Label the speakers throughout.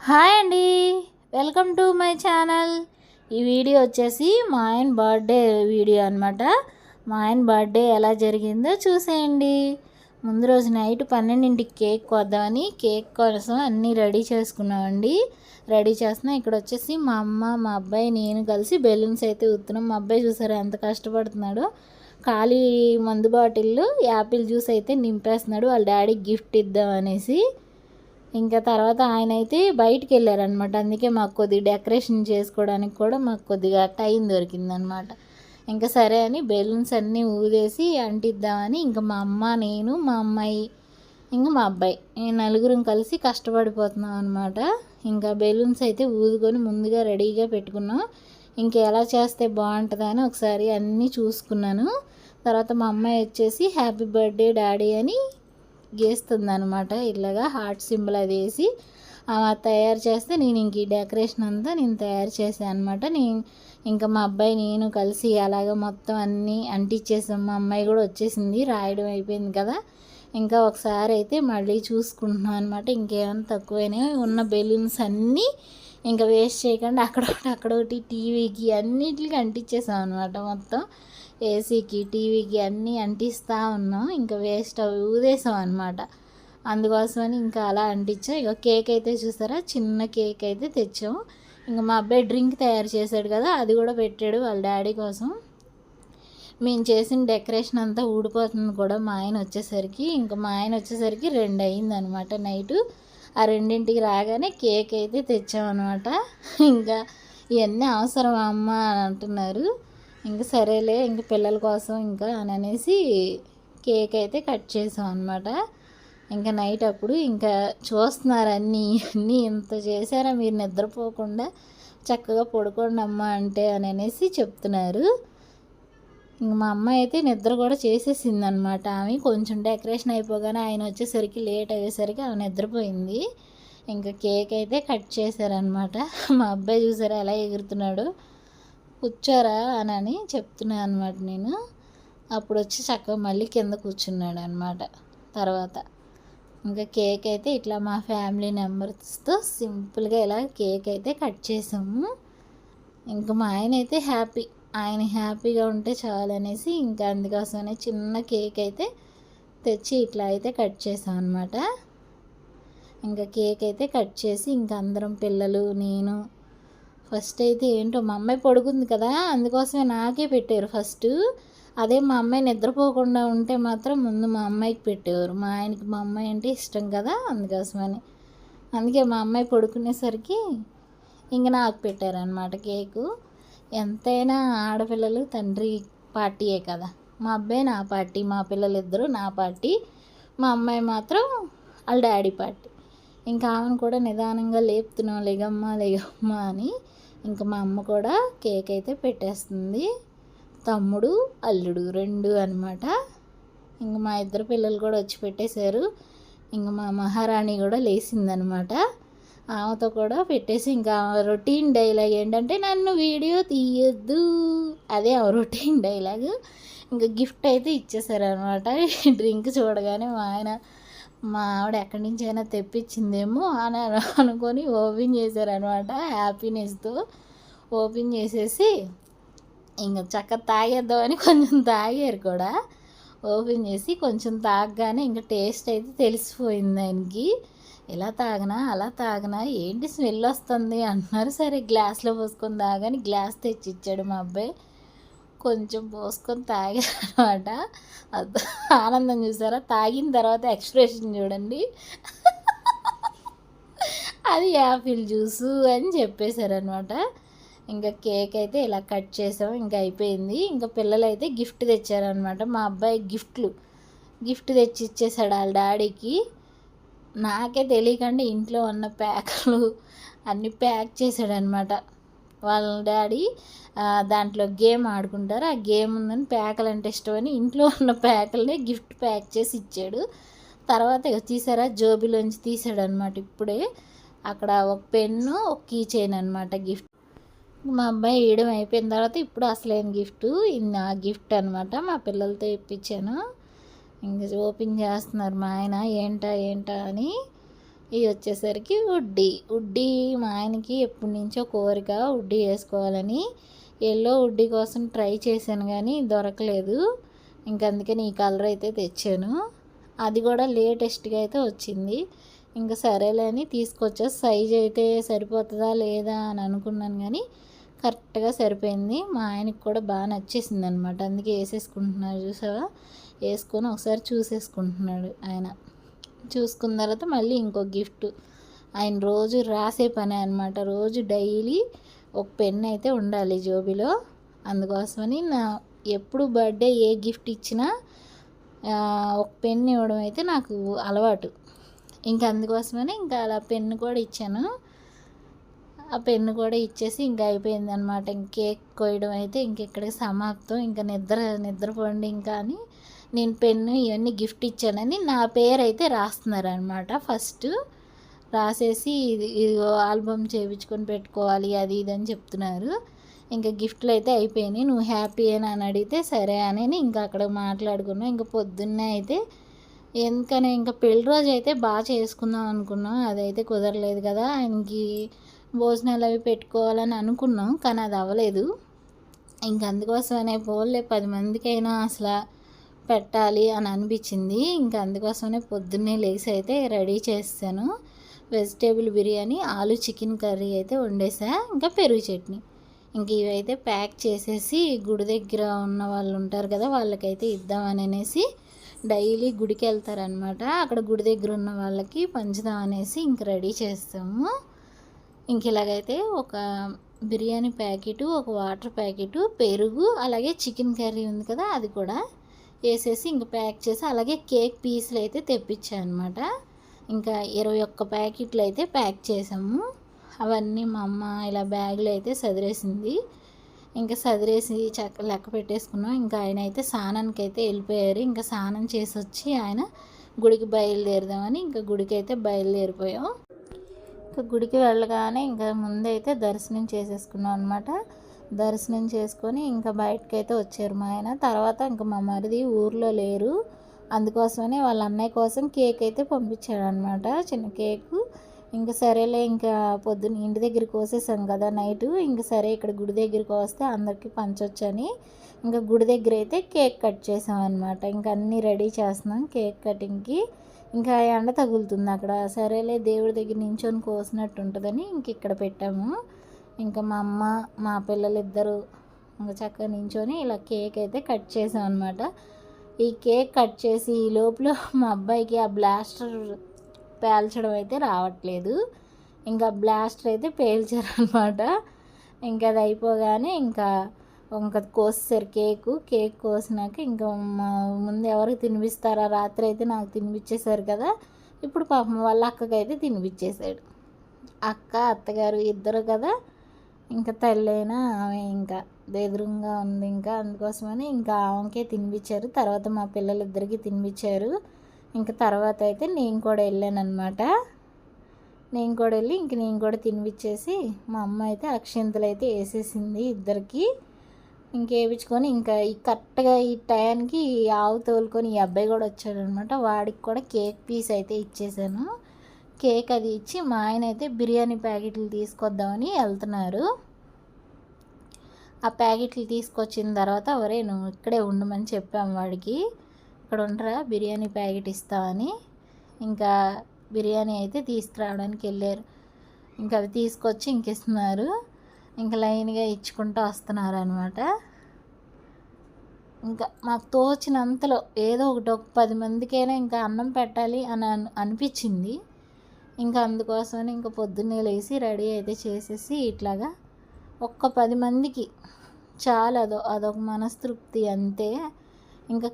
Speaker 1: Hi అండి, welcome to my channel. ఈ video వచ్చేసి మా ఆయన బర్త్డే వీడియో అనమాట. మా ఆయన బర్త్డే ఎలా జరిగిందో చూసేయండి. ముందు రోజు నైట్ 12ంటికి కేక్ కొద్దామని కేక్ కోసం అన్నీ రెడీ చేసుకున్నామండి. రెడీ చేస్తున్నాం. ఇక్కడ వచ్చేసి మా అమ్మ, మా అబ్బాయి, నేను కలిసి బెలూన్స్ అయితే ఊతున్నాం. మా అబ్బాయి చూసారా ఎంత కష్టపడుతున్నాడో. ఖాళీ మందు బాటిల్లో యాపిల్ జ్యూస్ అయితే నింపేస్తున్నాడు వాళ్ళ డాడీకి గిఫ్ట్ ఇద్దామనేసి. ఇంకా తర్వాత ఆయన అయితే బయటికి వెళ్ళారనమాట. అందుకే మాకు కొద్దిగా డెకరేషన్ చేసుకోవడానికి కూడా మాకు కొద్దిగా టైం దొరికిందనమాట. ఇంకా సరే అని బెలూన్స్ అన్నీ ఊదేసి అంటిద్దామని ఇంకా మా అమ్మ, నేను, మా అమ్మాయి, ఇంకా మా అబ్బాయి ఈ నలుగురం కలిసి కష్టపడిపోతున్నాం అనమాట. ఇంకా బెలూన్స్ అయితే ఊదుకొని ముందుగా రెడీగా పెట్టుకున్నాం. ఇంకా ఎలా చేస్తే బాగుంటుందని ఒకసారి అన్నీ చూసుకున్నాను. తర్వాత మా అమ్మాయి వచ్చేసి హ్యాపీ బర్త్డే డాడీ అని గీస్తుంది అనమాట. ఇలాగా హార్ట్ సింబల్ అది వేసి తయారు చేస్తే నేను ఇంక ఈ డెకరేషన్ అంతా నేను తయారు చేశాను అనమాట. ఇంకా మా అబ్బాయి నేను కలిసి అలాగ మొత్తం అన్నీ అంటించేసాం. మా అమ్మాయి కూడా వచ్చేసింది, రాయడం అయిపోయింది కదా. ఇంకా ఒకసారి అయితే మళ్ళీ చూసుకుంటున్నాం అనమాట. ఇంకేమైనా తక్కువైనా ఉన్న బెలూన్స్ అన్నీ ఇంకా వేస్ట్ చేయకుండా అక్కడొకటి టీవీకి అన్నిటికి అంటించేసాం అనమాట. మొత్తం ఏసీకి, టీవీకి అన్నీ అంటిస్తూ ఉన్నాం. ఇంకా వేస్ట్ అవి ఊదేసాం అనమాట. అందుకోసమని ఇంకా అలా అంటించాం. ఇక కేక్ అయితే చూసారా, చిన్న కేక్ అయితే తెచ్చాం. ఇంకా మా అబ్బాయి డ్రింక్ తయారు చేశాడు కదా, అది కూడా పెట్టాడు వాళ్ళ డాడీ కోసం. మేము చేసిన డెకరేషన్ అంతా ఊడిపోతుంది కూడా మా ఆయన వచ్చేసరికి. ఇంకా మా ఆయన వచ్చేసరికి 2 అయిందనమాట నైటు. ఆ 2ంటికి రాగానే కేక్ అయితే తెచ్చామన్నమాట. ఇంకా ఇవన్నీ అవసరం అమ్మ అని అంటున్నారు. ఇంకా సరేలే ఇంక పిల్లల కోసం ఇంకా అని అనేసి కేక్ అయితే కట్ చేసాం అనమాట. ఇంకా నైట్ అప్పుడు ఇంకా చూస్తున్నారు అన్నీ ఇంత చేశారా మీరు నిద్రపోకుండా, చక్కగా పడుకోండి అమ్మ అంటే అని అనేసి చెప్తున్నారు. ఇంక మా అమ్మ అయితే నిద్ర కూడా చేసేసింది అనమాట. ఆమె కొంచెం డెకరేషన్ అయిపోగానే ఆయన వచ్చేసరికి లేట్ అయ్యేసరికి ఆమె నిద్రపోయింది. ఇంకా కేక్ అయితే కట్ చేశారనమాట. మా అబ్బాయి చూసారా ఎలా ఎగురుతున్నాడు, కూర్చోరా అని చెప్తున్నాను అనమాట నేను. అప్పుడు వచ్చి చక్కగా మళ్ళీ కింద కూర్చున్నాడు అనమాట. తర్వాత ఇంకా కేక్ అయితే ఇట్లా మా ఫ్యామిలీ మెంబర్స్తో సింపుల్గా ఇలా కేక్ అయితే కట్ చేసాము. ఇంకా మా ఆయన అయితే ఆయన హ్యాపీగా ఉంటే చాలనేసి ఇంకా అందుకోసమనే చిన్న కేక్ అయితే తెచ్చి ఇట్లా అయితే కట్ చేసాం అనమాట. ఇంకా కేక్ అయితే కట్ చేసి ఇంకా అందరం పిల్లలు, నేను ఫస్ట్ అయితే ఏంటో మా అమ్మాయి పడుకుంది కదా, అందుకోసమే నాకే పెట్టారు ఫస్ట్. అదే మా అమ్మాయి నిద్రపోకుండా ఉంటే మాత్రం ముందు మా అమ్మాయికి పెట్టేవారు. మా ఆయనకి మా అమ్మాయి అంటే ఇష్టం కదా, అందుకోసమని. అందుకే మా అమ్మాయి పడుకునేసరికి ఇంక నాకు పెట్టారనమాట కేకు. ఎంతైనా ఆడపిల్లలు తండ్రి పార్టీయే కదా. మా అబ్బాయి నా పార్టీ, మా పిల్లలిద్దరూ నా పార్టీ, మా అమ్మాయి మాత్రం వాళ్ళ డాడీ పార్టీ. ఇంకా ఆమెను కూడా నిదానంగా లేపుతున్నాం, లేగమ్మ అని. ఇంకా మా అమ్మ కూడా కేక్ అయితే పెట్టేస్తుంది. తమ్ముడు, అల్లుడు 2 అనమాట. ఇంక మా ఇద్దరు పిల్లలు కూడా వచ్చి పెట్టేశారు. ఇంక మా మహారాణి కూడా లేచిందనమాట. ఆమెతో కూడా పెట్టేసి ఇంకా రొటీన్ డైలాగ్ ఏంటంటే నన్ను వీడియో తీయొద్దు, అదే ఆ రొటీన్ డైలాగ్. ఇంకా గిఫ్ట్ అయితే ఇచ్చేసారనమాట. డ్రింక్ చూడగానే మా ఆవిడ ఎక్కడి నుంచి అయినా తెప్పించిందేమో అని అనుకొని ఓపెన్ చేశారనమాట. హ్యాపీనెస్తో ఓపెన్ చేసేసి ఇంకా చక్కగా తాగేద్దామని కొంచెం తాగారు కూడా. ఓపెన్ చేసి కొంచెం తాగగానే ఇంకా టేస్ట్ అయితే తెలిసిపోయింది ఆయనకి. ఇలా తాగనా అలా తాగనా ఏంటి స్మెల్ వస్తుంది అంటున్నారు. సరే గ్లాస్లో పోసుకొని తాగని గ్లాస్ తెచ్చి ఇచ్చాడు మా అబ్బాయి. కొంచెం పోసుకొని తాగారనమాట. అది ఆనందం చూసారా, తాగిన తర్వాత ఎక్స్ప్రెషన్ చూడండి. అది యాపిల్ జ్యూసు అని చెప్పేశారనమాట. ఇంకా కేక్ అయితే ఇలా కట్ చేసాం, ఇంకా అయిపోయింది. ఇంకా పిల్లలు అయితే గిఫ్ట్ తెచ్చారనమాట. మా అబ్బాయి గిఫ్ట్ తెచ్చి ఇచ్చేసాడు వాళ్ళ డాడీకి. నాకే తెలియకుండా ఇంట్లో ఉన్న ప్యాకులు అన్నీ ప్యాక్ చేశాడనమాట. వాళ్ళ డాడీ దాంట్లో గేమ్ ఆడుకుంటారు, ఆ గేమ్ ఉందని ప్యాకులు అంటే ఇష్టమని ఇంట్లో ఉన్న ప్యాకులనే గిఫ్ట్ ప్యాక్ చేసి ఇచ్చాడు. తర్వాత తీసారా జోబీలోంచి తీసాడు అనమాట. ఇప్పుడే అక్కడ ఒక పెన్ను, ఒక కీ చైన్ అనమాట గిఫ్ట్. మా అబ్బాయి వేయడం అయిపోయిన తర్వాత ఇప్పుడు అసలైన గిఫ్ట్ నా గిఫ్ట్ అనమాట. మా పిల్లలతో ఇప్పించాను. ఇంకా ఓపెన్ చేస్తున్నారు మా ఆయన ఏంటా అని. ఇవి వచ్చేసరికి ఉడ్డీ మా ఆయనకి ఎప్పటి నుంచో కోరిక ఉడ్డీ వేసుకోవాలని. ఎల్లో ఉడ్డీ కోసం ట్రై చేశాను కానీ దొరకలేదు. ఇంక అందుకని ఈ కలర్ అయితే తెచ్చాను. అది కూడా లేటెస్ట్గా అయితే వచ్చింది. ఇంకా సరేలే అని తీసుకొచ్చా. సైజ్ అయితే సరిపోతుందా లేదా అని అనుకున్నాను కానీ కరెక్ట్గా సరిపోయింది. మా ఆయనకి కూడా బాగా నచ్చేసింది అనమాట. అందుకే వేసేసుకుంటున్నాడు. చూసావా, వేసుకొని ఒకసారి చూసేసుకుంటున్నాడు ఆయన. చూసుకున్న తర్వాత మళ్ళీ ఇంకో గిఫ్ట్. ఆయన రోజు రాసే పని అనమాట. రోజు డైలీ ఒక పెన్ అయితే ఉండాలి జోబీలో. అందుకోసమని ఎప్పుడు బర్త్డే ఏ గిఫ్ట్ ఇచ్చినా ఒక పెన్ ఇవ్వడం అయితే నాకు అలవాటు. ఇంకా అందుకోసమని ఇంకా అలా పెన్ను కూడా ఇచ్చాను. ఆ పెన్ను కూడా ఇచ్చేసి ఇంకా అయిపోయింది అనమాట. ఇంక కేక్ కోయడం అయితే ఇంకెక్కడికి సమాప్తం. ఇంకా నిద్రపోండి ఇంకా అని నేను పెన్ను ఇవన్నీ గిఫ్ట్ ఇచ్చానని నా పేరు అయితే రాస్తున్నారనమాట. ఫస్ట్ రాసేసి ఇది ఆల్బమ్ చేయించుకొని పెట్టుకోవాలి అది ఇది అని చెప్తున్నారు. ఇంకా గిఫ్ట్లు అయితే అయిపోయినాయి. నువ్వు హ్యాపీ అని అడిగితే సరే అని ఇంకా అక్కడ మాట్లాడుకున్నాం. ఇంకా పొద్దున్నే అయితే ఎందుకని ఇంకా పెళ్లి రోజు అయితే బాగా చేసుకుందాం అనుకున్నాం. అదైతే కుదరలేదు కదా. ఆయనకి భోజనాలు అవి పెట్టుకోవాలని అనుకున్నాం కానీ అది అవ్వలేదు. ఇంక అందుకోసమనే పోలే 10 మందికైనా అసలు పెట్టాలి అని అనిపించింది. ఇంకా అందుకోసమనే పొద్దున్నే లేచి అయితే రెడీ చేస్తాను. వెజిటేబుల్ బిర్యానీ, ఆలు చికెన్ కర్రీ అయితే వండేసా. ఇంకా పెరుగు చట్నీ. ఇంక ఇవైతే ప్యాక్ చేసేసి గుడి దగ్గర ఉన్న వాళ్ళు ఉంటారు కదా వాళ్ళకైతే ఇద్దామని అనేసి డైలీ గుడికి వెళ్తారనమాట. అక్కడ గుడి దగ్గర ఉన్న వాళ్ళకి పంచుదాం అనేసి ఇంక రెడీ చేస్తాము. ఇంక ఇలాగైతే ఒక బిర్యానీ ప్యాకెటు, ఒక వాటర్ ప్యాకెటు, పెరుగు, అలాగే చికెన్ కర్రీ ఉంది కదా అది కూడా వేసేసి ఇంక ప్యాక్ చేసి అలాగే కేక్ పీసులు అయితే తెప్పించాను అనమాట. ఇంకా 21 ప్యాకెట్లు అయితే ప్యాక్ చేసాము. అవన్నీ మా అమ్మ ఇలా బ్యాగులో అయితే సదిరేసింది. ఇంకా సదిరేసి లెక్క పెట్టేసుకున్నాం. ఇంకా ఆయన అయితే స్నానానికి అయితే వెళ్ళిపోయారు. ఇంకా స్నానం చేసి వచ్చి ఆయన గుడికి బయలుదేరదామని ఇంకా గుడికి అయితే బయలుదేరిపోయాం. ఇంకా గుడికి వెళ్ళగానే ఇంకా ముందైతే దర్శనం చేసేసుకున్నాం అనమాట. దర్శనం చేసుకొని ఇంకా బయటకైతే వచ్చారు మా ఆయన. తర్వాత ఇంకా మా మరిది ఊర్లో లేరు. అందుకోసమని వాళ్ళ అన్నయ్య కోసం కేక్ అయితే పంపించాడు అనమాట, చిన్న కేకు. ఇంకా సరేలే ఇంకా పొద్దున్న ఇంటి దగ్గర కోసేసాం కదా నైటు. ఇంకా సరే ఇక్కడ గుడి దగ్గరికి వస్తే అందరికీ పంచొచ్చని ఇంకా గుడి దగ్గర అయితే కేక్ కట్ చేసాం అనమాట. ఇంకా అన్నీ రెడీ చేస్తున్నాం కేక్ కటింగ్కి. ఇంకా ఎండ తగులుతుంది అక్కడ. సరేలే దేవుడి దగ్గర నించొని కోసినట్టు ఉంటుందని ఇంక ఇక్కడ పెట్టాము. ఇంకా మా అమ్మ మా పిల్లలిద్దరూ ఇంకా చక్కగా నించొని ఇలా కేక్ అయితే కట్ చేసాం అనమాట. ఈ కేక్ కట్ చేసి ఈ లోపల మా అబ్బాయికి ఆ బ్లాస్టర్ పేల్చడం అయితే రావట్లేదు. ఇంకా బ్లాస్టర్ అయితే పేల్చారనమాట. ఇంకా అది అయిపోగానే ఇంకా కోసేసారు కేక్ కోసినాక ఇంకా ముందు ఎవరికి తినిపిస్తారా, రాత్రి అయితే నాకు తినిపించేశారు కదా. ఇప్పుడు పాపం వాళ్ళ అక్కకైతే తినిపించేశాడు. అక్క అత్తగారు ఇద్దరు కదా. ఇంకా తల్లైనా ఆమె ఇంకా ఎదురుగా ఉంది. ఇంకా అందుకోసమని ఇంకా ఆమెకే తినిపించారు. తర్వాత మా పిల్లలిద్దరికీ తినిపించారు. ఇంకా తర్వాత అయితే నేను కూడా వెళ్ళాను అనమాట. నేను కూడా వెళ్ళి నేను కూడా తినిపించేసి మా అమ్మ అయితే అక్షింతలు అయితే వేసేసింది ఇద్దరికి. ఇంకేపించుకొని ఇంకా ఈ కరెక్ట్గా ఈ టయానికి ఆవు తోలుకొని ఈ అబ్బాయి కూడా వచ్చాడనమాట. వాడికి కూడా కేక్ పీస్ అయితే ఇచ్చేసాను. కేక్ అది ఇచ్చి మా ఆయన అయితే బిర్యానీ ప్యాకెట్లు తీసుకొద్దామని వెళ్తున్నారు. ఆ ప్యాకెట్లు తీసుకొచ్చిన తర్వాత ఒరే నువ్వు ఇక్కడే ఉండమని చెప్పాము వాడికి, ఇక్కడ ఉండరా బిర్యానీ ప్యాకెట్ ఇస్తామని. ఇంకా బిర్యానీ అయితే తీసుకురావడానికి వెళ్ళారు. ఇంకా అవి తీసుకొచ్చి ఇంకిస్తున్నారు. ఇంకా లైన్గా ఇచ్చుకుంటూ వస్తున్నారు అనమాట. ఇంకా మాకు తోచినంతలో ఏదో ఒకటి ఒక 10 మందికైనా ఇంకా అన్నం పెట్టాలి అని అనిపించింది. ఇంకా అందుకోసమని ఇంకా పొద్దున్నే లేచి రెడీ అయితే చేసేసి ఇట్లాగా ఒక్క 10 మందికి చాలా అదొక మనస్తృప్తి అంతే. ఇంకా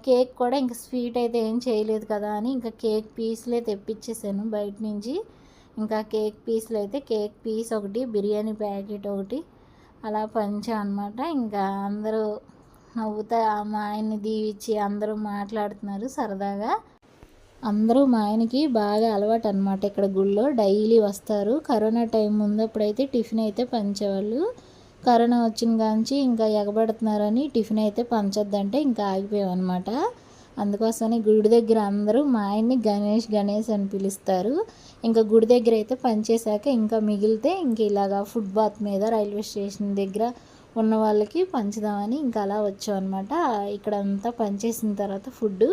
Speaker 1: కేక్ కూడా ఇంకా స్వీట్ అయితే ఏం చేయలేదు కదా అని ఇంకా కేక్ పీస్లే తెప్పించేసాను బయట నుంచి. ఇంకా కేక్ పీస్లు అయితే కేక్ పీస్ ఒకటి, బిర్యానీ ప్యాకెట్ ఒకటి అలా పంచా అనమాట. ఇంకా అందరూ నవ్వుతా మా ఆయన్ని దీవిచ్చి అందరూ మాట్లాడుతున్నారు సరదాగా. అందరూ మా ఆయనకి బాగా అలవాటు అనమాట. ఇక్కడ గుళ్ళో డైలీ వస్తారు. కరోనా టైం ముందప్పుడైతే టిఫిన్ అయితే పంచేవాళ్ళు. కరోనా వచ్చిన కాంచి ఇంకా ఎగబడుతున్నారని టిఫిన్ అయితే పంచొద్దంటే ఇంకా ఆగిపోయాం అనమాట. అందుకోసమని గుడి దగ్గర అందరూ మా ఆయన్ని గణేష్ గణేష్ అని పిలుస్తారు. ఇంకా గుడి దగ్గర అయితే పనిచేశాక ఇంకా మిగిలితే ఇంక ఇలాగా ఫుట్బాత్ మీద రైల్వే స్టేషన్ దగ్గర ఉన్న వాళ్ళకి పంచుదామని ఇంకా అలా వచ్చాం అనమాట. ఇక్కడ అంతా పనిచేసిన తర్వాత ఫుడ్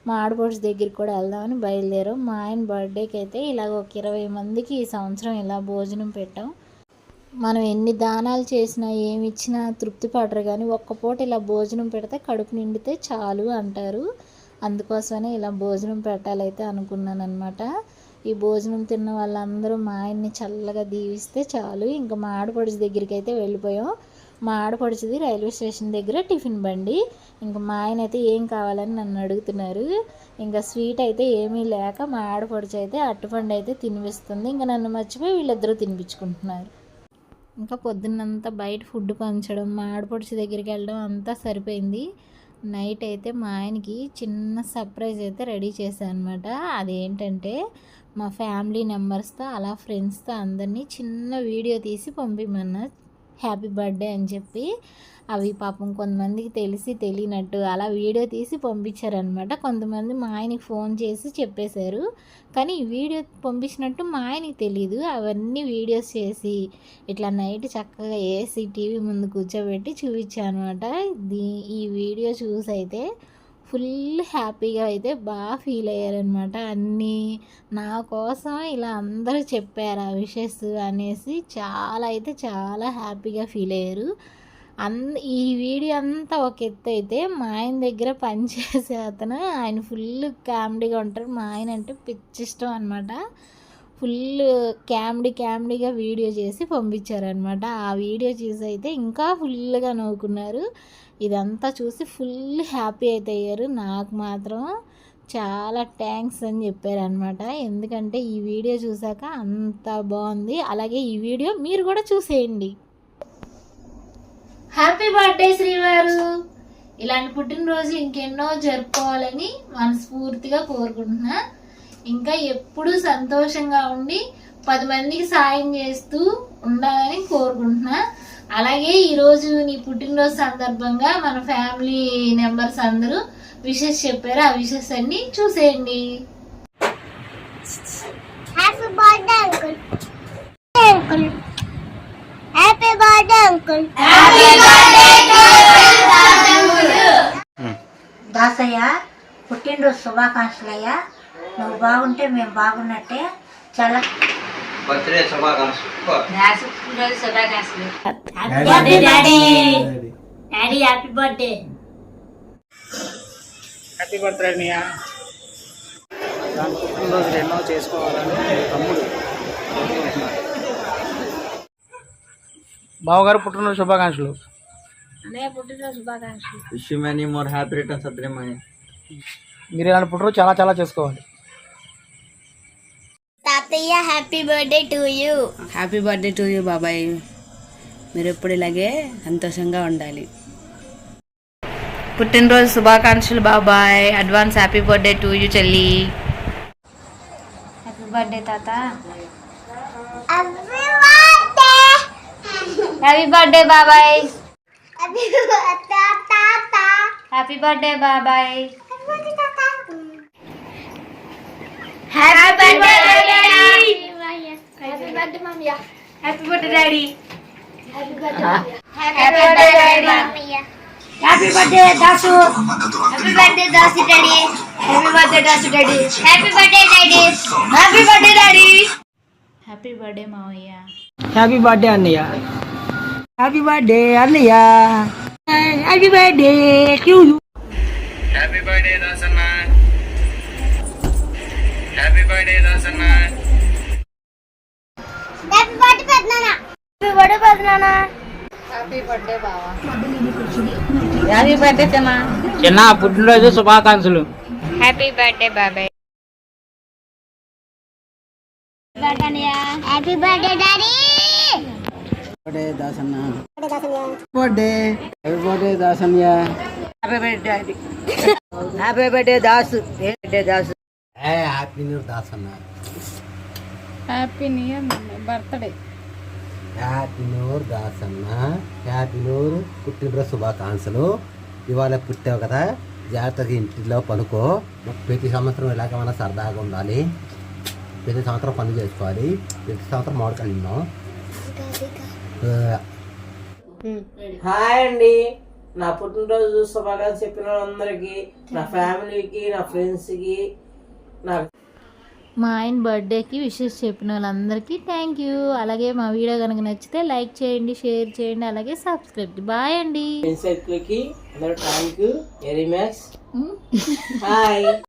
Speaker 1: మా ఆడపడుచు దగ్గరికి కూడా వెళ్దామని బయలుదేరాం. మా ఆయన బర్త్డేకి అయితే ఇలాగ ఒక 20 మందికి ఈ సంవత్సరం ఇలా భోజనం పెట్టాం. మనం ఎన్ని దానాలు చేసినా ఏమి ఇచ్చినా తృప్తి పడరు, కానీ ఒక్క పూట ఇలా భోజనం పెడితే కడుపు నిండితే చాలు అంటారు. అందుకోసమనే ఇలా భోజనం పెట్టాలైతే అనుకున్నాను అనమాట. ఈ భోజనం తిన్న వాళ్ళందరూ మా ఆయన్ని చల్లగా దీవిస్తే చాలు. ఇంకా మా ఆడపడుచు దగ్గరికి అయితే వెళ్ళిపోయాం. మా ఆడపడుచుది రైల్వే స్టేషన్ దగ్గర టిఫిన్ బండి. ఇంకా మా ఆయన అయితే ఏం కావాలని నన్ను అడుగుతున్నారు. ఇంకా స్వీట్ అయితే ఏమీ లేక మా ఆడపడుచు అయితే అట్టుపండు అయితే తినిపిస్తుంది. ఇంకా నన్ను మర్చిపోయి వీళ్ళిద్దరూ తినిపించుకుంటున్నారు. ఇంకా పొద్దున్నంతా బయట ఫుడ్ పంచడం, మా ఆడపడుచు దగ్గరికి వెళ్ళడం అంతా సరిపోయింది. నైట్ అయితే మా ఆయనకి చిన్న సర్ప్రైజ్ అయితే రెడీ చేశాను అనమాట. అదేంటంటే మా ఫ్యామిలీ మెంబర్స్తో అలా ఫ్రెండ్స్తో అందరినీ చిన్న వీడియో తీసి పంపిమన్నా హ్యాపీ బర్త్డే అని చెప్పి. అవి పాపం కొంతమందికి తెలిసి తెలియనట్టు అలా వీడియో తీసి పంపించారనమాట. కొంతమంది మా ఆయనకి ఫోన్ చేసి చెప్పేశారు, కానీ ఈ వీడియో పంపించినట్టు మా ఆయనకి తెలీదు. అవన్నీ వీడియోస్ చేసి ఇట్లా నైట్ చక్కగా ఏసీ టీవీ ముందు కూర్చోబెట్టి చూపించాను అనమాట. ఈ వీడియో చూసి అయితే ఫుల్ హ్యాపీగా అయితే బాగా ఫీల్ అయ్యారనమాట. అన్నీ నా కోసం ఇలా అందరూ చెప్పారు ఆ విషెస్ అనేసి చాలా అయితే చాలా హ్యాపీగా ఫీల్ అయ్యారు. ఈ వీడియో అంతా ఒక ఎత్తు అయితే మా ఆయన దగ్గర పనిచేసే అతను ఆయన ఫుల్ కామెడీగా ఉంటారు. మా ఆయన అంటే పిచ్చి ఇష్టం అనమాట. ఫుల్ కామెడీగా వీడియో చేసి పంపించారనమాట. ఆ వీడియో చూసి అయితే ఇంకా ఫుల్గా నవ్వుకున్నారు. ఇదంతా చూసి ఫుల్ హ్యాపీ అయితే అయ్యారు. నాకు మాత్రం చాలా థ్యాంక్స్ అని చెప్పారనమాట. ఎందుకంటే ఈ వీడియో చూసాక అంత బాగుంది. అలాగే ఈ వీడియో మీరు కూడా చూసేయండి. హ్యాపీ బర్త్డే శ్రీవారు. ఇలాంటి పుట్టినరోజులు ఇంకెన్నో జరుపుకోవాలని మనస్ఫూర్తిగా కోరుకుంటున్నా. ఇంకా ఎప్పుడూ సంతోషంగా ఉండి 10 మందికి సాయం చేస్తూ ఉండాలని కోరుకుంటున్నా. అలాగే ఈరోజు నీ పుట్టినరోజు సందర్భంగా మన ఫ్యామిలీ మెంబర్స్ అందరూ విషెస్ చెప్పారు. ఆ విషెస్ అన్ని చూసేయండి.
Speaker 2: Happy birthday uncle. Uncle happy birthday uncle. Happy birthday Dasayya, పుట్టినరోజు శుభాకాంక్షలయ్యా. నువ్వు బాగుంటే మేము బాగున్నట్టే. చాలా
Speaker 3: బర్త్డే శుభాకాంక్షలు.
Speaker 2: Daddy happy birthday.
Speaker 4: Happy birthday అన్నయ్య. దాని పుట్టినరోజులు ఎన్నో చేసుకోవాలని తమ్ముడు. బావగారు పుట్టినరోజు శుభాకాంక్షలు.
Speaker 3: Wish you many more happy returns of the day.
Speaker 4: మీరు ఇలాంటి పుట్టినరోజు చాలా చాలా చేసుకోవాలి.
Speaker 2: తాతయ్య happy birthday to you.
Speaker 5: Happy birthday to you బాబాయ్. మీరు ఎప్పుడు ఇలాగే సంతోషంగా ఉండాలి. పుట్టినరోజు శుభాకాంక్షలు బాబాయ్. Advance happy birthday to you చెల్లి.
Speaker 2: హ్యాపీ బర్త్డే తాత.
Speaker 1: హ్యాపీ బర్త్డే బాబాయ్.
Speaker 2: తాత
Speaker 1: హ్యాపీ బర్త్డే బాబాయ్.
Speaker 2: Happy birthday daddy. Happy birthday mummy.
Speaker 1: Happy birthday daddy.
Speaker 2: Happy birthday daddy. Happy birthday Dasu. Happy birthday Dasu daddy. Happy birthday Dasu daddy. Happy birthday daddy. Happy birthday daddy.
Speaker 1: Happy birthday మావయ్య.
Speaker 4: Happy birthday అన్నయ్య. Happy birthday అన్నయ్య. Happy birthday to you.
Speaker 3: Happy birthday Dasanna. Happy birthday Dasanna.
Speaker 2: Happy birthday పెద్దనాన్న. Happy birthday పెద్దనాన్న.
Speaker 1: Happy birthday బావా.
Speaker 5: Happy birthday చెన్నా.
Speaker 4: చిన్న పుట్టినరోజు శుభాకాంక్షలు.
Speaker 1: హ్యాపీ బర్త్డే బాబాయ్.
Speaker 2: Happy birthday daddy.
Speaker 4: బర్త్డే దాసన్న. బర్త్డే హ్యాపీ బర్త్డే దాసన్నయ్య.
Speaker 5: Happy birthday daddy. Happy birthday Dasu. Birthday Dasu.
Speaker 6: Happy new year దాసన్న.
Speaker 1: Happy new year birthday.
Speaker 6: Happy new year దాసన్న. హ్యాపీ న్యూ ఇయర్ పుట్టినరోజు శుభాకాంక్షలు. ఇవాళ పుట్టావు కదా, జాగ్రత్తగా ఇంటిలో పనుకో. ప్రతి సంవత్సరం ఇలాగ మనం సరదాగా ఉండాలి. ప్రతి సంవత్సరం పనులు చేసుకోవాలి. ప్రతి సంవత్సరం మామిడికాయలు తిన్నాం.
Speaker 4: హాయ్ అండి, నా పుట్టినరోజు శుభాకాంక్షలు చెప్పిన వాళ్ళందరికీ, నా ఫ్యామిలీకి, నా ఫ్రెండ్స్కి, నా
Speaker 1: మా ఆయన బర్త్డేకి విషెస్ చెప్పిన వాళ్ళందరికీ థ్యాంక్ యూ. అలాగే మా వీడియో కనుక నచ్చితే లైక్ చేయండి, షేర్ చేయండి, అలాగే సబ్స్క్రైబ్. బాయ్ అండి.
Speaker 4: ఫ్రెండ్స్ అందరూ thank you very much. Hi.